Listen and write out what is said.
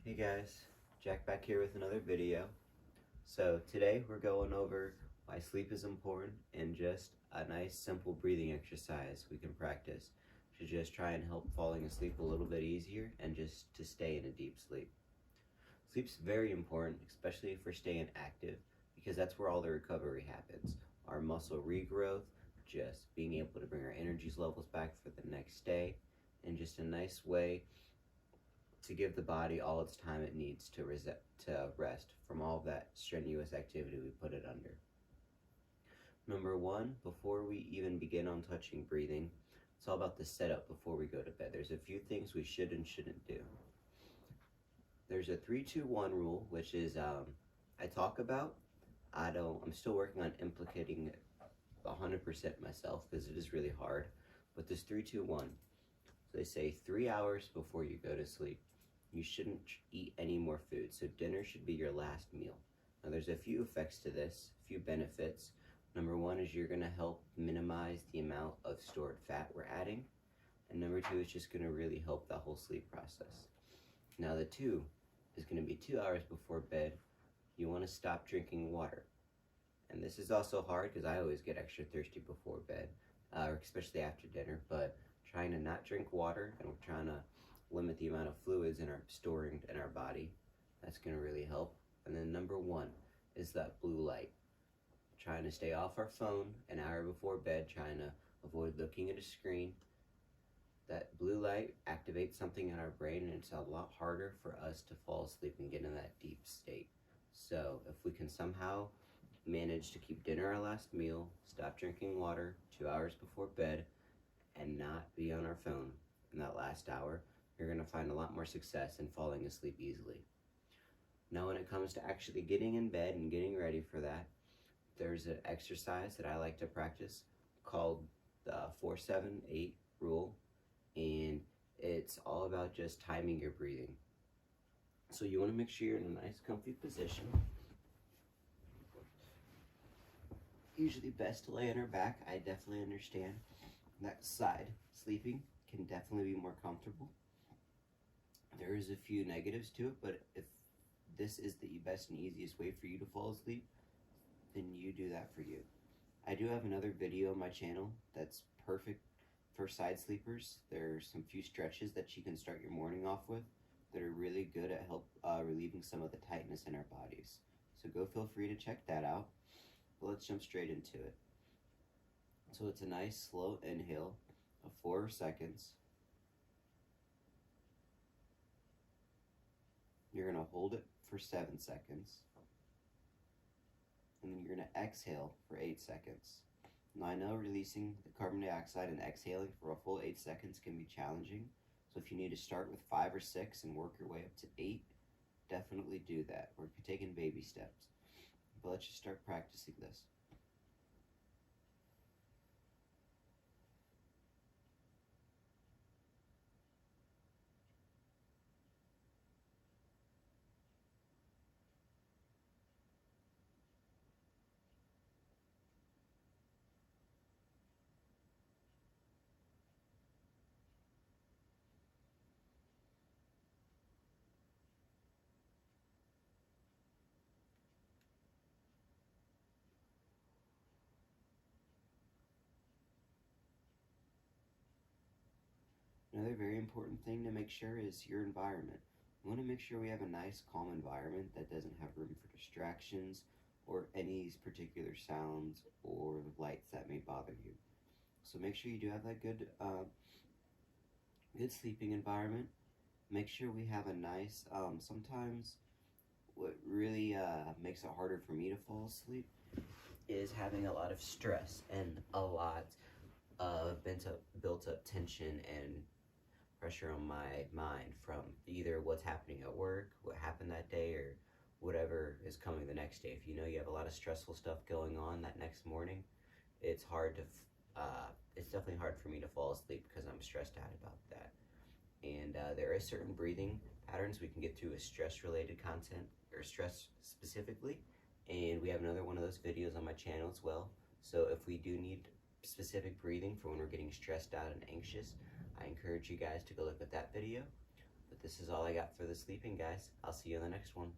Hey guys, Jack back here with another video. So today we're going over why sleep is important and just a nice simple breathing exercise we can practice to just try and help falling asleep a little bit easier and just to stay in a deep sleep. Sleep's very important, especially if we're staying active, because that's where all the recovery happens. Our muscle regrowth, just being able to bring our energy levels back for the next day, and just a nice way to give the body all its time it needs to rest from all of that strenuous activity we put it under. Number one, before we even begin on touching breathing, it's all about the setup before we go to bed. There's a few things we should and shouldn't do. There's a 3-2-1 rule, which is I talk about. I'm still working on implicating it 100% myself because it is really hard. But this 3-2-1. So they say 3 hours before you go to sleep, you shouldn't eat any more food. So dinner should be your last meal. Now there's a few effects to this, a few benefits. Number one is you're gonna help minimize the amount of stored fat we're adding. And number two is just gonna really help the whole sleep process. Now the two is gonna be 2 hours before bed. You wanna stop drinking water. And this is also hard because I always get extra thirsty before bed, especially after dinner, but trying to not drink water, and we're trying to limit the amount of fluids storing in our body. That's going to really help. And then number one is that blue light. Trying to stay off our phone an hour before bed, trying to avoid looking at a screen. That blue light activates something in our brain, and it's a lot harder for us to fall asleep and get in that deep state. So if we can somehow manage to keep dinner our last meal, stop drinking water 2 hours before bed, and not be on our phone in that last hour, you're going to find a lot more success in falling asleep easily. Now when it comes to actually getting in bed and getting ready for that, there's an exercise that I like to practice called the 4-7-8 rule, and it's all about just timing your breathing. So you want to make sure you're in a nice comfy position. Usually best to lay on our back. I definitely understand that side sleeping can definitely be more comfortable. There is a few negatives to it, but if this is the best and easiest way for you to fall asleep, then you do that for you. I do have another video on my channel that's perfect for side sleepers. There's some few stretches that you can start your morning off with that are really good at relieving some of the tightness in our bodies. So go feel free to check that out. But let's jump straight into it. So it's a nice slow inhale of 4 seconds. You're going to hold it for 7 seconds. And then you're going to exhale for 8 seconds. Now I know releasing the carbon dioxide and exhaling for a full 8 seconds can be challenging. So if you need to start with 5 or 6 and work your way up to 8, definitely do that. We're taking baby steps. But let's just start practicing this. Another very important thing to make sure is your environment. We want to make sure we have a nice, calm environment that doesn't have room for distractions or any particular sounds or lights that may bother you. So make sure you do have that good sleeping environment. Make sure we have a nice, sometimes what really makes it harder for me to fall asleep is having a lot of stress and a lot of built up tension and pressure on my mind from either what's happening at work, what happened that day, or whatever is coming the next day. If you know you have a lot of stressful stuff going on that next morning, it's definitely hard for me to fall asleep because I'm stressed out about that. And there are certain breathing patterns we can get through with stress-related content, or stress specifically, and we have another one of those videos on my channel as well. So if we do need specific breathing for when we're getting stressed out and anxious, I encourage you guys to go look at that video. But this is all I got for the sleeping, guys. I'll see you in the next one.